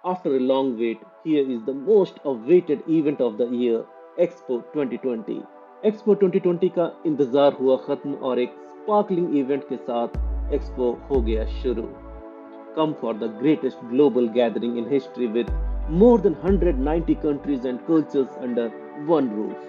After a long wait, here is the most awaited event of the year, Expo 2020। Expo 2020 का इंतजार हुआ खत्म और एक स्पार्कलिंग इवेंट के साथ एक्सपो हो गया शुरू। Come for the greatest global gathering in history with more than 190 countries and cultures under one roof.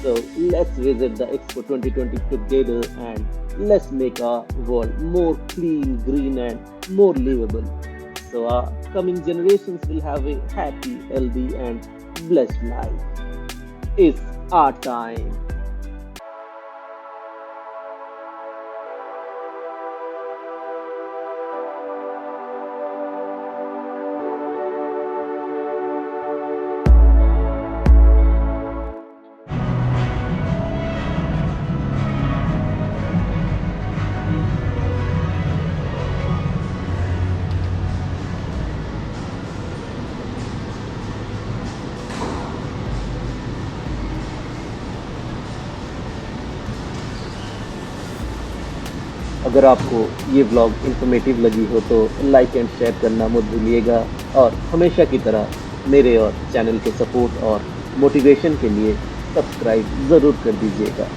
So let's visit the Expo 2020 together and let's make our world more clean, green, and more livable. So our coming generations will have a happy, healthy, and blessed life. It's our time. अगर आपको ये vlog informative लगी हो तो like and share करना मत भूलिएगा और हमेशा की तरह मेरे और चैनल के सपोर्ट और मोटिवेशन के लिए सब्सक्राइब ज़रूर कर दीजिएगा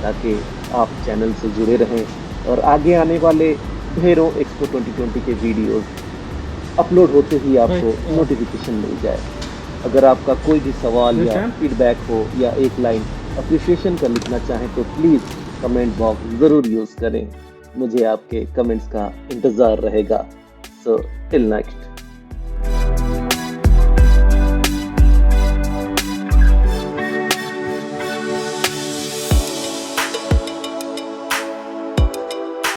ताकि आप चैनल से जुड़े रहें और आगे आने वाले ढेरों एक्सपो 2020 के वीडियोस अपलोड होते ही आपको नोटिफिकेशन मिल जाए। अगर आपका कोई भी सवाल या फीडबैक हो या एक लाइन अप्रिसिएशन का लिखना चाहें तो प्लीज़ कमेंट बॉक्स ज़रूर यूज़ करें। मुझे आपके कमेंट्स का इंतज़ार रहेगा। So till next.